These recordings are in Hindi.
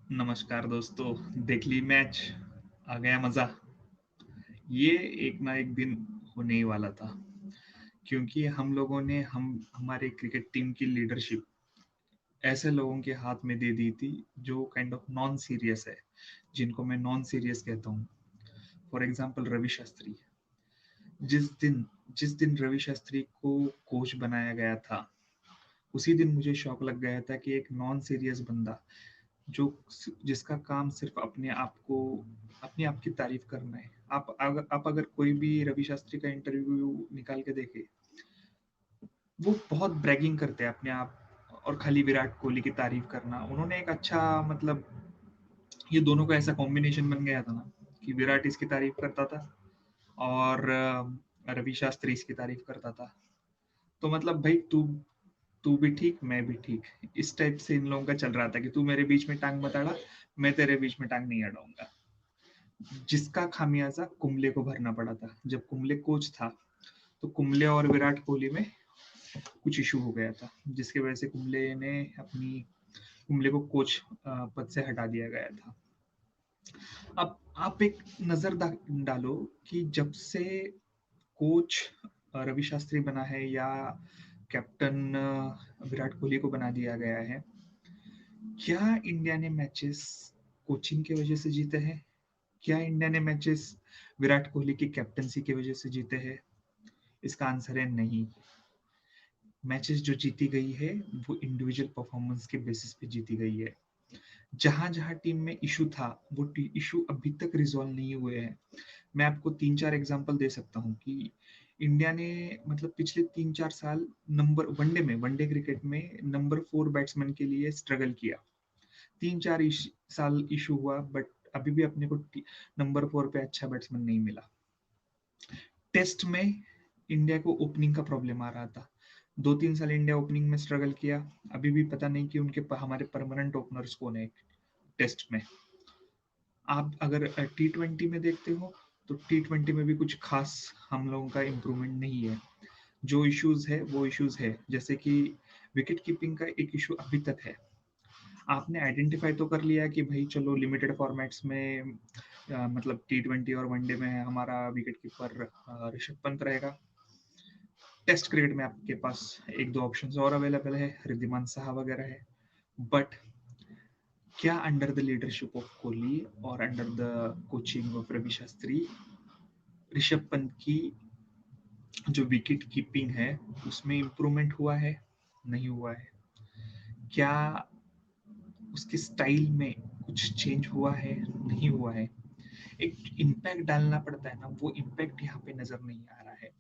नमस्कार दोस्तों। देख ली मैच, आ गया मजा। ये एक ना एक दिन होने ही वाला था, क्योंकि हम लोगों ने हम हमारे क्रिकेट टीम की लीडरशिप ऐसे लोगों के हाथ में दे दी थी जो काइंड ऑफ नॉन सीरियस है, जिनको मैं नॉन सीरियस कहता हूँ। For example Ravi Shastri. जिस दिन जिस दिन रवि शास्त्री को कोच बनाया गया था, उसी दिन मुझे शौक लग गया था कि एक नॉन सीरियस बंदा जो जिसका काम सिर्फ अपने आप की तारीफ करना है। आप अगर कोई भी रवि शास्त्री का इंटरव्यू निकाल के देखे, वो बहुत ब्रैगिंग करते हैं अपने आप, और खाली विराट कोहली की तारीफ करना। उन्होंने एक अच्छा मतलब ये दोनों का ऐसा कॉम्बिनेशन बन गया था ना कि विराट इसकी तारीफ करता था और रवि शास्त्री इसकी तारीफ करता था। तो मतलब भाई तू तू भी ठीक मैं भी ठीक, इस टाइप से इन लोगों का चल रहा था कि तू मेरे बीच में टांग मत अड़ा, मैं तेरे बीच में टांग नहीं अड़ाऊंगा। जिसका खामियाजा कुंबले को भरना पड़ा था। जब कुंबले कोच था तो कुंबले और विराट कोहली में कुछ इशू हो गया था, जिसकी वजह से कुंबले को कोच पद से हटा दिया गया था। अब आप एक नजर डालो कि जब से कोच रवि शास्त्री बना है या कैप्टन विराट कोहली को बना दिया गया है, क्या इंडिया ने मैचेस कोचिंग की वजह से जीते हैं? क्या इंडिया ने मैचेस विराट कोहली की कैप्टनसी की वजह से जीते हैं? इसका आंसर है नहीं। मैचेस जो जीती गई है वो इंडिविजुअल परफॉर्मेंस के बेसिस पे जीती गई है। जहां जहां टीम में इशू था, वो इशू अभी तक रिजॉल्व नहीं हुए हैं। मैं आपको 3-4 एग्जांपल दे सकता हूँ कि इंडिया ने मतलब पिछले 3-4 साल नंबर वनडे क्रिकेट में नंबर 4 बैट्समैन के लिए स्ट्रगल किया। 3-4 साल इशू हुआ, बट अभी भी अपने को नंबर 4 पे अच्छा बैट्समैन नहीं मिला। टेस्ट में इंडिया को ओपनिंग का प्रॉब्लम आ रहा था। 2-3 साल इंडिया ओपनिंग में स्ट्रगल किया। अभी भी पता नहीं कि हमारे परमानेंट ओपनर्स कौन है टेस्ट में। आप अगर T20 में देखते हो तो T20 में भी कुछ खास हम लोगों का इम्प्रूवमेंट नहीं है। जो इश्यूज है वो इश्यूज है, जैसे कि विकेट कीपिंग का एक इशू अभी तक है। आपने आइडेंटिफाई तो कर लिया कि भाई चलो लिमिटेड फॉर्मेट्स में मतलब T20 और वनडे में हमारा विकेट कीपर ऋषभ पंत रहेगा। टेस्ट क्रिकेट में आपके पास एक दो ऑप्शंस और अवेलेबल है, रिद्धिमान साहा वगैरह है। बट क्या under the leadership of Kohli और under the coaching of Ravi Shastri, Rishabh Pant की जो विकेट कीपिंग है उसमें इम्प्रूवमेंट हुआ है? नहीं हुआ है। क्या उसके स्टाइल में कुछ चेंज हुआ है? नहीं हुआ है। एक इम्पैक्ट डालना पड़ता है ना, वो इम्पैक्ट यहाँ पे नजर नहीं आ रहा है।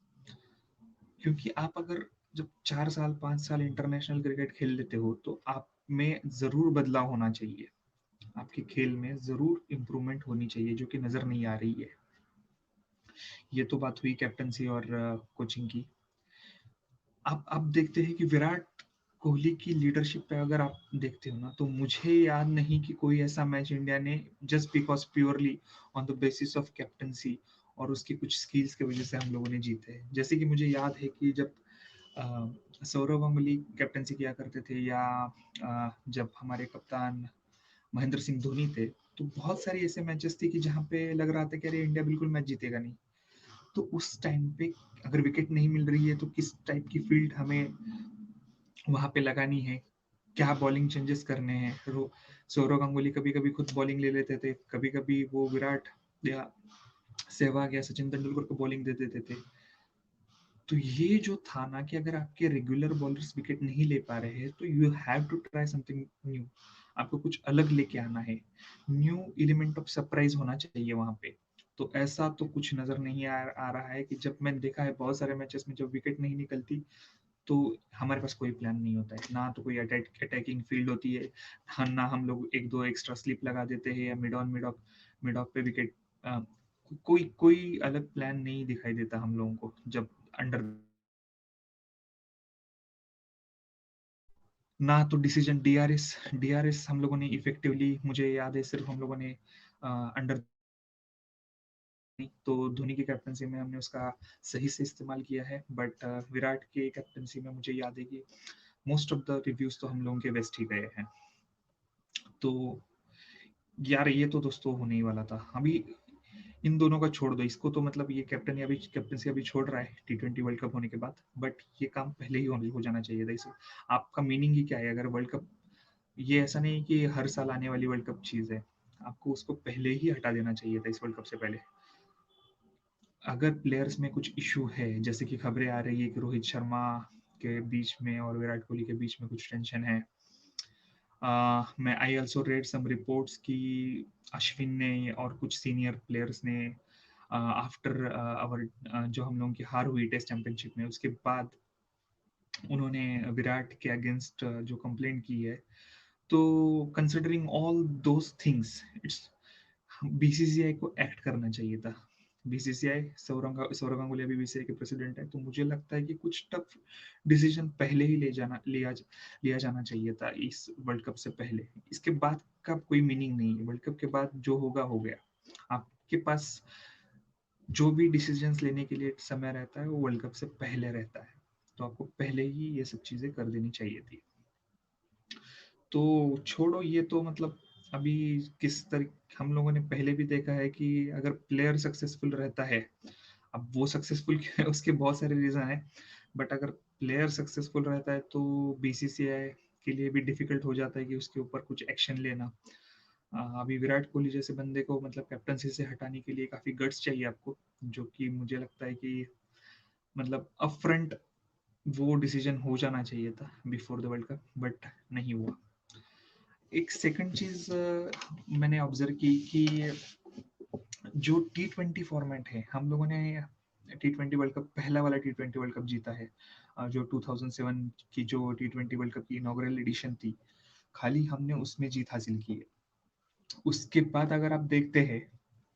क्योंकि आप अगर जब 4 साल 5 साल इंटरनेशनल क्रिकेट खेल लेते हो तो आप में जरूर बदलाव होना चाहिए। आपके खेल में जरूर इम्प्रूवमेंट होनी चाहिए, जो कि नजर नहीं आ रही है। ये तो बात हुई कैप्टनसी और कोचिंग की। आप देखते हैं कि विराट कोहली की लीडरशिप पे अगर आप देखते हो ना, तो मुझे याद नहीं कि कोई ऐसा मैच इंडिया ने just because purely on the basis of captaincy और उसकी कुछ स्किल्स की वजह से हम लोगों ने जीते हैं। जैसे कि मुझे याद है कि जब सौरव गांगुली कैप्टनसी किया करते थे, या जब हमारे कप्तान महेंद्र सिंह धोनी थे, तो बहुत सारी ऐसे मैचेस थे कि जहाँ पे लग रहा था कि अरे इंडिया बिल्कुल मैच जीतेगा नहीं। तो उस टाइम पे अगर विकेट नहीं मिल रही है तो किस टाइप की फील्ड हमें वहां पे लगानी है, क्या बॉलिंग चेंजेस करने हैं। सौरव गांगुली कभी कभी खुद बॉलिंग ले लेते थे, कभी कभी वो विराट या सहवाग या सचिन तेंदुलकर को बॉलिंग दे देते थे। तो ये जो था ना कि अगर आपके रेगुलर बॉलर्स विकेट नहीं ले पा रहे हैं तो you have to try something new. आपको कुछ अलग लेके आना है, न्यू एलिमेंट ऑफ सरप्राइज होना चाहिए वहां पे। तो ऐसा तो कुछ नजर नहीं आ रहा है कि जब मैंने देखा है बहुत सारे मैचेस में जब विकेट नहीं निकलती तो हमारे पास कोई प्लान नहीं होता है ना, तो कोई अटैकिंग फील्ड होती है ना हम लोग एक दो एक्स्ट्रा स्लिप लगा देते हैं, या मिड ऑफ पे विकेट। कोई कोई अलग प्लान नहीं दिखाई देता हम लोगों को जब अंडर। ना तो डिसीजन डीआरएस हम लोगों ने इफेक्टिवली, मुझे याद है सिर्फ हम लोगों ने अंडर तो धोनी की कैप्टनसी में हमने उसका सही से इस्तेमाल किया है। बट विराट के कैप्टनसी में मुझे याद है कि मोस्ट ऑफ द रिव्यूज तो हम लोगों के वेस्ट ही गए हैं। तो यार ये तो दोस्तों होने ही वाला था अभी। इन दोनों का छोड़ दो, इसको तो मतलब ये कैप्टनसी अभी छोड़ रहा है T20 वर्ल्ड कप होने के बाद, बट ये काम पहले ही हो जाना चाहिए था इसे। आपका मीनिंग ही क्या है अगर वर्ल्ड कप, ये ऐसा नहीं कि हर साल आने वाली वर्ल्ड कप चीज है, आपको उसको पहले ही हटा देना चाहिए था इस वर्ल्ड कप से पहले। अगर प्लेयर्स में कुछ इशू है, जैसे कि खबरें आ रही है कि रोहित शर्मा के बीच में और विराट कोहली के बीच में कुछ टेंशन है। मैं I also read some reports कि अश्विन ने और कुछ सीनियर प्लेयर्स ने आफ्टर आवर जो हम लोगों की हार हुई टेस्ट चैंपियनशिप में, उसके बाद उन्होंने विराट के अगेंस्ट जो कंप्लेंट की है। तो considering all those things, it's BCCI को एक्ट करना चाहिए था। बीसीसीआई, सौरव गांगुली अभी बीसीसीआई के प्रेसिडेंट है, तो मुझे लगता है कि कुछ टफ डिसीजन पहले ही लिया जाना चाहिए था इस वर्ल्ड कप से पहले। इसके बाद का कोई मीनिंग नहीं है, वर्ल्ड कप के बाद जो होगा हो गया। आपके पास जो भी डिसीजंस लेने के लिए समय रहता है वो वर्ल्ड कप से पहले रहता है, तो आपको पहले ही ये सब चीजें कर देनी चाहिए थी। तो छोड़ो ये तो मतलब अभी किस तरह हम लोगों ने पहले भी देखा है कि अगर प्लेयर सक्सेसफुल रहता है, अब वो सक्सेसफुल उसके बहुत सारे रीजन है, बट अगर प्लेयर सक्सेसफुल रहता है तो बीसीसीआई के लिए भी डिफिकल्ट हो जाता है कि उसके ऊपर कुछ एक्शन लेना। अभी विराट कोहली जैसे बंदे को मतलब कैप्टनसी से हटाने के लिए काफी गट्स चाहिए आपको, जो कि मुझे लगता है कि मतलब अपफ्रंट वो डिसीजन हो जाना चाहिए था before the world cup, but नहीं हुआ। एक सेकंड चीज मैंने ऑब्जर्व की कि जो T20 फॉर्मेट है, हम लोगों ने T20 वर्ल्ड कप, पहला वाला T20 वर्ल्ड कप जीता है, जो 2007 की जो T20 वर्ल्ड कप की इनॉग्रल एडिशन थी, खाली हमने उसमें जीत हासिल की है। उसके बाद अगर आप देखते हैं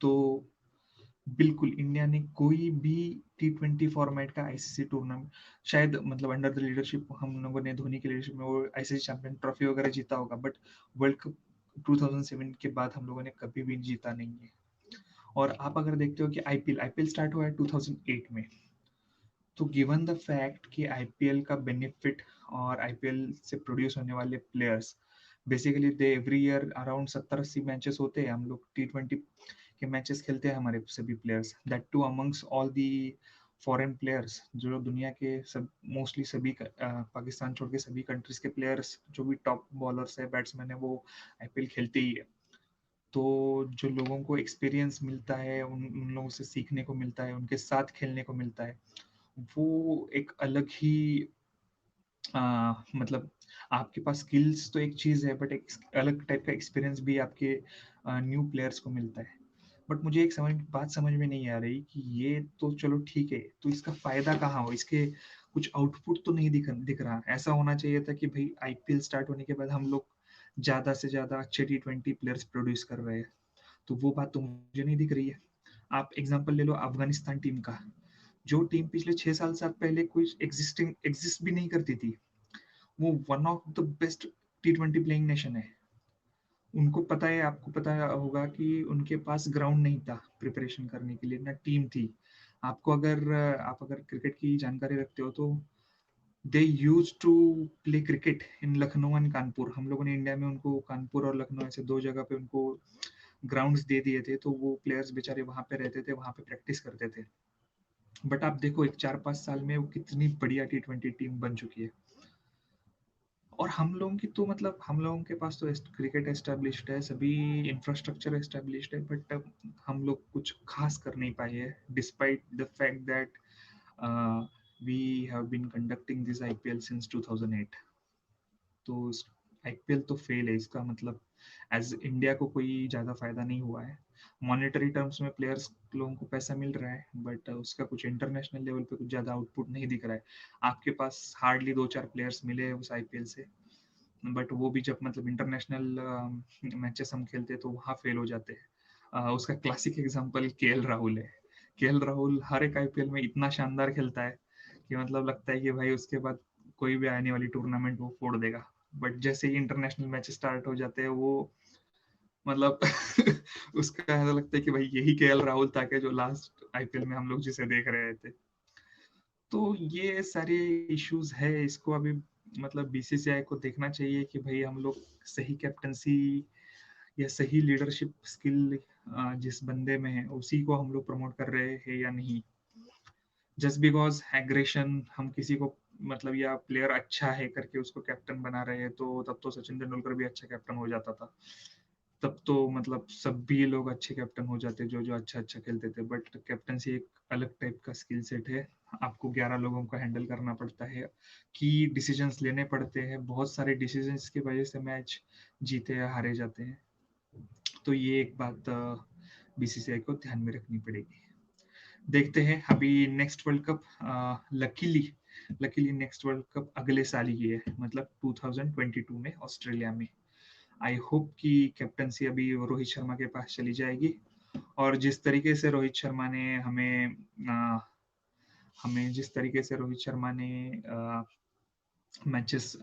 तो बिल्कुल इंडिया ने कोई भी T20 फॉर्मेट का आईसीसी टूर्नामेंट, शायद मतलब अंडर द लीडरशिप हम लोगों ने धोनी के लीडरशिप में वो आईसीसी चैंपियन ट्रॉफी वगैरह जीता होगा, बट वर्ल्ड कप 2007 के बाद हम लोगों ने कभी भी जीता नहीं है। और आप अगर देखते हो कि आईपीएल स्टार्ट हुआ है 2008 में, तो गिवन द फैक्ट कि आईपीएल का बेनिफिट और आईपीएल से प्रोड्यूस होने वाले players, basically they every year around 70-80 matches होते हैं, हम लोग T20 के मैचेस खेलते हैं हमारे सभी players, that too amongst all the foreign players, जो दुनिया के सब मोस्टली सभी पाकिस्तान छोड़ के सभी कंट्रीज के प्लेयर्स जो भी टॉप बॉलर्स है, बैट्समैन है, वो आईपीएल खेलते ही है। तो जो लोगों को एक्सपीरियंस मिलता है, उन लोगों से सीखने को मिलता है, उनके साथ खेलने को मिलता है, वो एक अलग ही मतलब आपके पास स्किल्स तो एक चीज है, बट एक अलग टाइप का एक्सपीरियंस भी आपके न्यू प्लेयर्स को मिलता है। बट मुझे एक बात समझ में नहीं आ रही कि ये तो चलो ठीक है, तो इसका फायदा कहाँ हो, इसके कुछ आउटपुट तो नहीं दिख रहा। ऐसा होना चाहिए था कि भाई आईपीएल स्टार्ट होने के बाद हम लोग ज्यादा से ज्यादा अच्छे T20 प्लेयर्स प्रोड्यूस कर रहे हैं, तो वो बात तो मुझे नहीं दिख रही है। आप एग्जांपल ले लो अफगानिस्तान टीम का, जो टीम पिछले 6 साल पहले कोई एग्जिस्ट भी नहीं करती थी, वो one of the best T20 playing nation है। उनको पता है, आपको पता होगा कि उनके पास ग्राउंड नहीं था प्रिपरेशन करने के लिए, ना टीम थी। आपको अगर आप अगर क्रिकेट की जानकारी रखते हो तो they use to play cricket in Lucknow and Kanpur. हम लोगों ने इंडिया में उनको कानपुर और लखनऊ ऐसे दो जगह पे उनको ग्राउंड्स दे दिए थे, तो वो प्लेयर्स बेचारे वहां पे रहते थे, वहां पे प्रैक्टिस करते थे। बट आप देखो एक 4-5 साल में वो कितनी बढ़िया T20 टीम बन चुकी है। और हम लोगों की तो मतलब हम लोगों के पास तो क्रिकेट एस्टेब्लिश्ड है, सभी इंफ्रास्ट्रक्चर एस्टेब्लिश्ड है, बट हम लोग कुछ खास कर नहीं पाए हैं, despite the fact that we have been conducting this IPL since 2008। तो आईपीएल तो फेल है, इसका मतलब एज इंडिया को कोई ज्यादा फायदा नहीं हुआ है। मॉनेटरी टर्म्स में प्लेयर्स लोगों को पैसा मिल रहा है, बट उसका कुछ इंटरनेशनल लेवल पे कुछ ज्यादा आउटपुट नहीं दिख रहा है। आपके पास हार्डली 2-4 प्लेयर्स मिले उस आईपीएल से, बट वो भी जब मतलब इंटरनेशनल मैचेस हम खेलते हैं तो वहाँ फेल हो जाते हैं। उसका क्लासिक एग्जांपल केएल राहुल है। केएल राहुल हर एक आईपीएल में इतना शानदार खेलता है कि मतलब लगता है कि भाई उसके बाद कोई भी आने वाली टूर्नामेंट वो फोड़ देगा, बट जैसे ही इंटरनेशनल मैच स्टार्ट हो जाते हैं वो मतलब उसका ऐसा लगता है कि भाई यही केएल राहुल था कि जो लास्ट आईपीएल में हम लोग जिसे देख रहे थे। तो ये सारे इश्यूज है, इसको अभी मतलब बीसीसीआई को देखना चाहिए कि भाई हम लोग सही कैप्टनसी या सही लीडरशिप स्किल जिस बंदे में है उसी को हम लोग प्रमोट कर रहे हैं या नहीं। जस्ट बिकॉज एग्रेशन हम किसी को मतलब या प्लेयर अच्छा है करके उसको कैप्टन बना रहे हैं, तो तब तो सचिन तेंदुलकर भी अच्छा कैप्टन हो जाता था। तब तो मतलब सभी लोग अच्छे कैप्टन हो जाते जो जो अच्छा अच्छा खेलते थे। बट कैप्टनसी एक अलग टाइप का स्किल सेट है। आपको 11 लोगों को हैंडल करना पड़ता है, की डिसीजंस लेने पड़ते हैं, बहुत सारे डिसीजंस की वजह से मैच जीते या हारे जाते हैं। तो ये एक बात बीसीसीआई को ध्यान में रखनी पड़ेगी। देखते हैं अभी next world cup luckily luckily next world cup अगले साल ही है, मतलब 2022 में ऑस्ट्रेलिया में। आई होप कि कैप्टनसी अभी रोहित शर्मा के पास चली जाएगी, और जिस तरीके से रोहित शर्मा ने हमें जिस तरीके से रोहित शर्मा ने मैचेस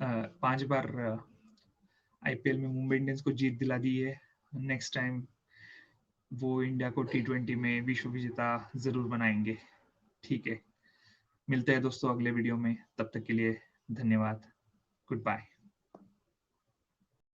5 बार आईपीएल में मुंबई इंडियंस को जीत दिला दी है, नेक्स्ट टाइम वो इंडिया को T20 में विश्व विजेता जरूर बनाएंगे। ठीक है, मिलते हैं दोस्तों अगले वीडियो में, तब तक के लिए धन्यवाद। Good bye.